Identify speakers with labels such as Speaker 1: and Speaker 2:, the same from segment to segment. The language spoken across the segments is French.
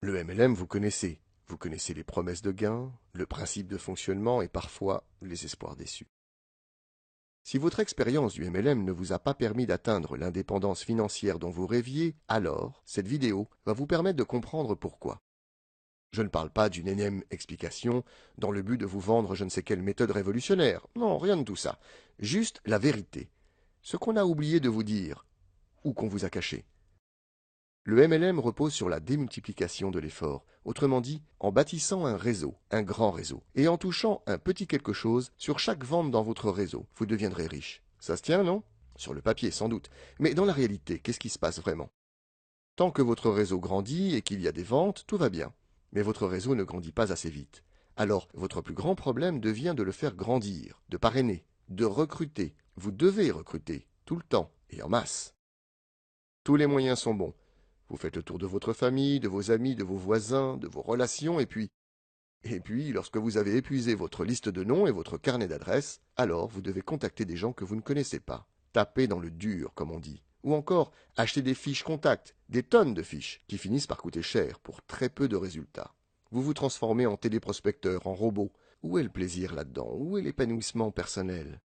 Speaker 1: Le MLM, vous connaissez. Vous connaissez les promesses de gains, le principe de fonctionnement et parfois les espoirs déçus. Si votre expérience du MLM ne vous a pas permis d'atteindre l'indépendance financière dont vous rêviez, alors cette vidéo va vous permettre de comprendre pourquoi. Je ne parle pas d'une énième explication dans le but de vous vendre je ne sais quelle méthode révolutionnaire. Non, rien de tout ça. Juste la vérité. Ce qu'on a oublié de vous dire, ou qu'on vous a caché. Le MLM repose sur la démultiplication de l'effort, autrement dit, en bâtissant un réseau, un grand réseau, et en touchant un petit quelque chose sur chaque vente dans votre réseau, vous deviendrez riche. Ça se tient, non? Sur le papier, sans doute. Mais dans la réalité, qu'est-ce qui se passe vraiment? Tant que votre réseau grandit et qu'il y a des ventes, tout va bien. Mais votre réseau ne grandit pas assez vite. Alors, votre plus grand problème devient de le faire grandir, de parrainer, de recruter. Vous devez recruter, tout le temps, et en masse. Tous les moyens sont bons. Vous faites le tour de votre famille, de vos amis, de vos voisins, de vos relations, et puis, lorsque vous avez épuisé votre liste de noms et votre carnet d'adresses, alors vous devez contacter des gens que vous ne connaissez pas. Taper dans le dur, comme on dit. Ou encore, acheter des fiches contacts, des tonnes de fiches, qui finissent par coûter cher pour très peu de résultats. Vous vous transformez en téléprospecteur, en robot. Où est le plaisir là-dedans? Où est l'épanouissement personnel?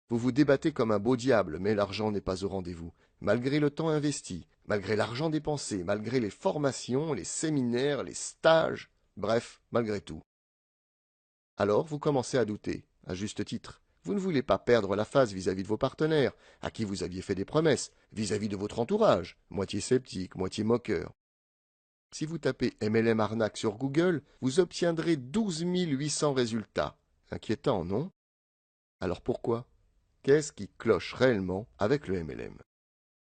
Speaker 1: Vous vous débattez comme un beau diable, mais l'argent n'est pas au rendez-vous. Malgré le temps investi, malgré l'argent dépensé, malgré les formations, les séminaires, les stages, bref, malgré tout. Alors vous commencez à douter, à juste titre. Vous ne voulez pas perdre la face vis-à-vis de vos partenaires, à qui vous aviez fait des promesses, vis-à-vis de votre entourage, moitié sceptique, moitié moqueur. Si vous tapez MLM arnaque sur Google, vous obtiendrez 12 800 résultats. Inquiétant, non? Alors pourquoi? Qu'est-ce qui cloche réellement avec le MLM?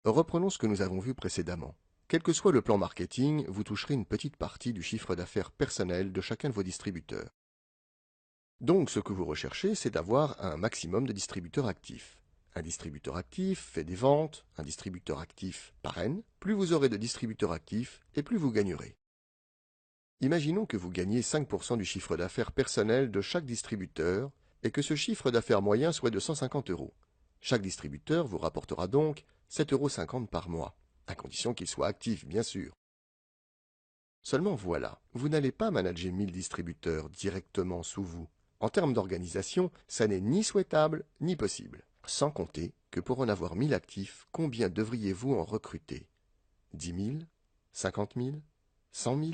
Speaker 1: Reprenons ce que nous avons vu précédemment. Quel que soit le plan marketing, vous toucherez une petite partie du chiffre d'affaires personnel de chacun de vos distributeurs. Donc ce que vous recherchez, c'est d'avoir un maximum de distributeurs actifs. Un distributeur actif fait des ventes, un distributeur actif parraine. Plus vous aurez de distributeurs actifs, et plus vous gagnerez. Imaginons que vous gagnez 5% du chiffre d'affaires personnel de chaque distributeur et que ce chiffre d'affaires moyen soit de 150 euros. Chaque distributeur vous rapportera donc 7,50 € par mois, à condition qu'il soit actif, bien sûr. Seulement voilà, vous n'allez pas manager 1000 distributeurs directement sous vous. En termes d'organisation, ça n'est ni souhaitable ni possible. Sans compter que pour en avoir 1000 actifs, combien devriez-vous en recruter? 10 000? 50 000? 100 000?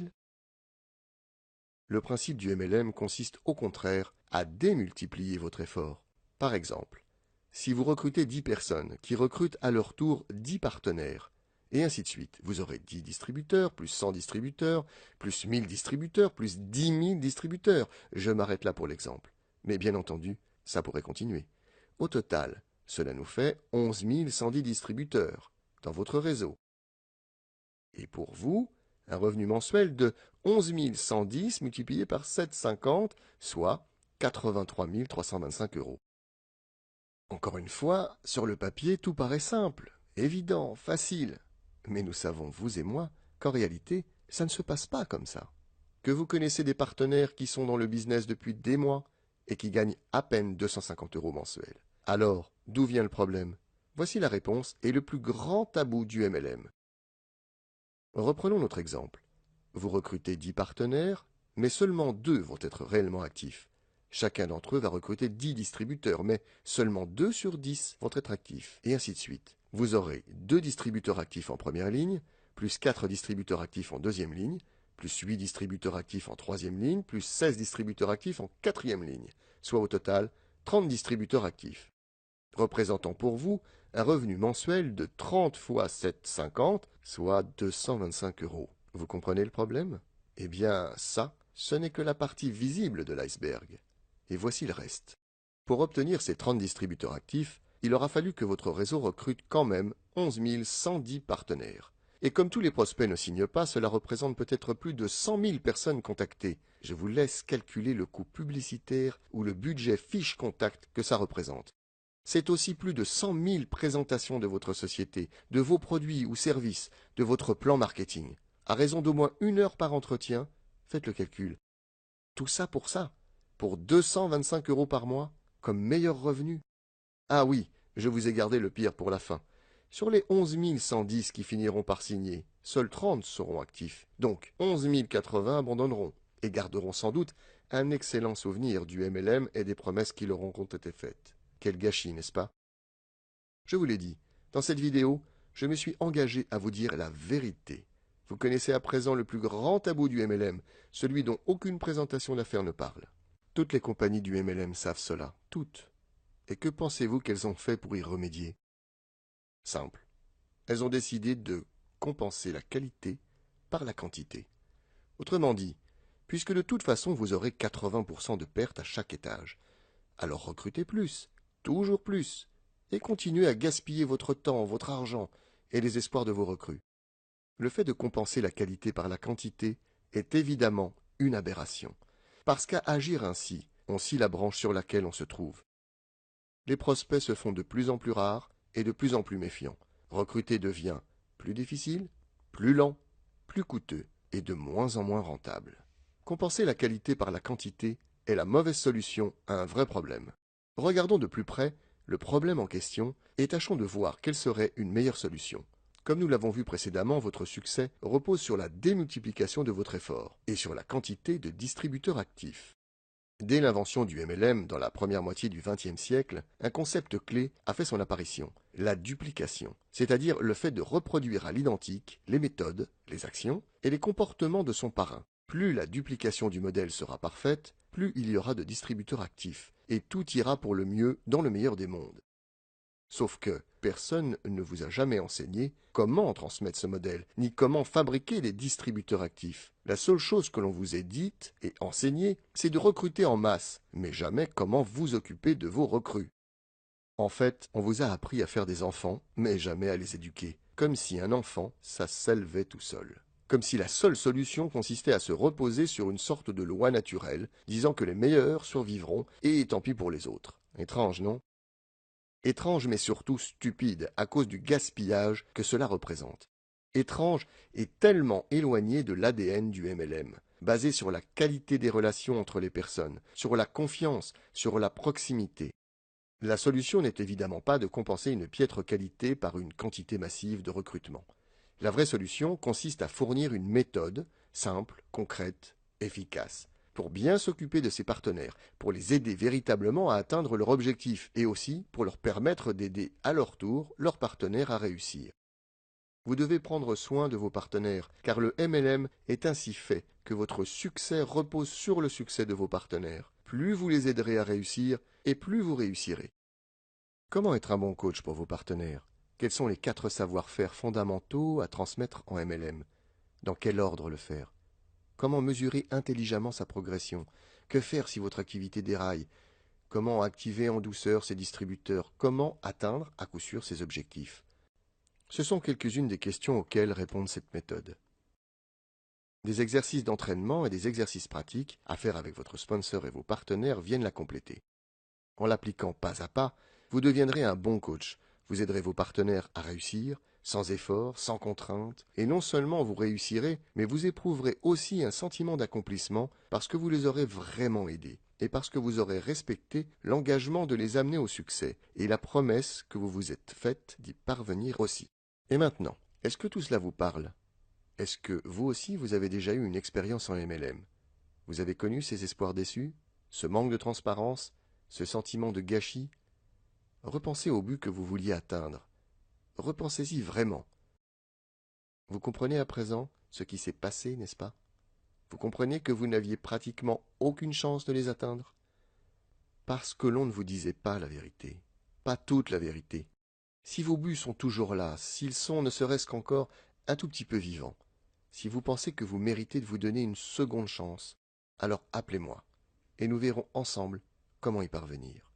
Speaker 1: Le principe du MLM consiste au contraire à démultiplier votre effort. Par exemple, si vous recrutez 10 personnes qui recrutent à leur tour 10 partenaires, et ainsi de suite, vous aurez 10 distributeurs, plus 100 distributeurs, plus 1000 distributeurs, plus 10 000 distributeurs. Je m'arrête là pour l'exemple. Mais bien entendu, ça pourrait continuer. Au total, cela nous fait 11 110 distributeurs dans votre réseau. Et pour vous, un revenu mensuel de 11 110 multiplié par 7,50, soit 83 325 euros. Encore une fois, sur le papier, tout paraît simple, évident, facile. Mais nous savons, vous et moi, qu'en réalité, ça ne se passe pas comme ça. Que vous connaissez des partenaires qui sont dans le business depuis des mois et qui gagnent à peine 250 euros mensuels. Alors, d'où vient le problème? Voici la réponse et le plus grand tabou du MLM. Reprenons notre exemple. Vous recrutez 10 partenaires, mais seulement 2 vont être réellement actifs. Chacun d'entre eux va recruter 10 distributeurs, mais seulement 2 sur 10 vont être actifs, et ainsi de suite. Vous aurez 2 distributeurs actifs en première ligne, plus 4 distributeurs actifs en deuxième ligne, plus 8 distributeurs actifs en troisième ligne, plus 16 distributeurs actifs en quatrième ligne, soit au total 30 distributeurs actifs, représentant pour vous un revenu mensuel de 30 fois 7,50, soit 225 euros. Vous comprenez le problème? Eh bien, ça, ce n'est que la partie visible de l'iceberg. Et voici le reste. Pour obtenir ces 30 distributeurs actifs, il aura fallu que votre réseau recrute quand même 11 110 partenaires. Et comme tous les prospects ne signent pas, cela représente peut-être plus de 100 000 personnes contactées. Je vous laisse calculer le coût publicitaire ou le budget fiche contact que ça représente. C'est aussi plus de 100 000 présentations de votre société, de vos produits ou services, de votre plan marketing. À raison d'au moins 1 heure par entretien, faites le calcul. Tout ça, pour 225 euros par mois, comme meilleur revenu. Ah oui, je vous ai gardé le pire pour la fin. Sur les 11 110 qui finiront par signer, seuls 30 seront actifs. Donc 11 080 abandonneront et garderont sans doute un excellent souvenir du MLM et des promesses qui leur ont été faites. Quel gâchis, n'est-ce pas? Je vous l'ai dit, dans cette vidéo, je me suis engagé à vous dire la vérité. Vous connaissez à présent le plus grand tabou du MLM, celui dont aucune présentation d'affaires ne parle. Toutes les compagnies du MLM savent cela, toutes. Et que pensez-vous qu'elles ont fait pour y remédier? Simple. Elles ont décidé de compenser la qualité par la quantité. Autrement dit, puisque de toute façon vous aurez 80% de pertes à chaque étage, alors recrutez plus, toujours plus, et continuez à gaspiller votre temps, votre argent et les espoirs de vos recrues. Le fait de compenser la qualité par la quantité est évidemment une aberration, parce qu'à agir ainsi, on scie la branche sur laquelle on se trouve. Les prospects se font de plus en plus rares et de plus en plus méfiants. Recruter devient plus difficile, plus lent, plus coûteux et de moins en moins rentable. Compenser la qualité par la quantité est la mauvaise solution à un vrai problème. Regardons de plus près le problème en question et tâchons de voir quelle serait une meilleure solution. Comme nous l'avons vu précédemment, votre succès repose sur la démultiplication de votre effort et sur la quantité de distributeurs actifs. Dès l'invention du MLM dans la première moitié du XXe siècle, un concept clé a fait son apparition, la duplication, c'est-à-dire le fait de reproduire à l'identique les méthodes, les actions et les comportements de son parrain. Plus la duplication du modèle sera parfaite, plus il y aura de distributeurs actifs, et tout ira pour le mieux dans le meilleur des mondes. Sauf que personne ne vous a jamais enseigné comment transmettre ce modèle, ni comment fabriquer les distributeurs actifs. La seule chose que l'on vous ait dite et enseignée, c'est de recruter en masse, mais jamais comment vous occuper de vos recrues. En fait, on vous a appris à faire des enfants, mais jamais à les éduquer, comme si un enfant, ça s'élevait tout seul. Comme si la seule solution consistait à se reposer sur une sorte de loi naturelle, disant que les meilleurs survivront, et tant pis pour les autres. Étrange, non? Étrange mais surtout stupide à cause du gaspillage que cela représente. Étrange et tellement éloigné de l'ADN du MLM, basé sur la qualité des relations entre les personnes, sur la confiance, sur la proximité. La solution n'est évidemment pas de compenser une piètre qualité par une quantité massive de recrutement. La vraie solution consiste à fournir une méthode simple, concrète, efficace, pour bien s'occuper de ses partenaires, pour les aider véritablement à atteindre leur objectif et aussi pour leur permettre d'aider à leur tour leurs partenaires à réussir. Vous devez prendre soin de vos partenaires, car le MLM est ainsi fait que votre succès repose sur le succès de vos partenaires. Plus vous les aiderez à réussir, et plus vous réussirez. Comment être un bon coach pour vos partenaires? Quels sont les 4 savoir-faire fondamentaux à transmettre en MLM? Dans quel ordre le faire? Comment mesurer intelligemment sa progression? Que faire si votre activité déraille? Comment activer en douceur ses distributeurs? Comment atteindre à coup sûr ses objectifs? Ce sont quelques-unes des questions auxquelles répond cette méthode. Des exercices d'entraînement et des exercices pratiques à faire avec votre sponsor et vos partenaires viennent la compléter. En l'appliquant pas à pas, vous deviendrez un bon coach. Vous aiderez vos partenaires à réussir, sans effort, sans contrainte, et non seulement vous réussirez, mais vous éprouverez aussi un sentiment d'accomplissement parce que vous les aurez vraiment aidés, et parce que vous aurez respecté l'engagement de les amener au succès, et la promesse que vous vous êtes faite d'y parvenir aussi. Et maintenant, est-ce que tout cela vous parle? Est-ce que vous aussi vous avez déjà eu une expérience en MLM? Vous avez connu ces espoirs déçus? Ce manque de transparence? Ce sentiment de gâchis? Repensez au but que vous vouliez atteindre. Repensez-y vraiment. Vous comprenez à présent ce qui s'est passé, n'est-ce pas? Vous comprenez que vous n'aviez pratiquement aucune chance de les atteindre? Parce que l'on ne vous disait pas la vérité, pas toute la vérité. Si vos buts sont toujours là, s'ils sont ne serait-ce qu'encore un tout petit peu vivants, si vous pensez que vous méritez de vous donner une seconde chance, alors appelez-moi, et nous verrons ensemble comment y parvenir.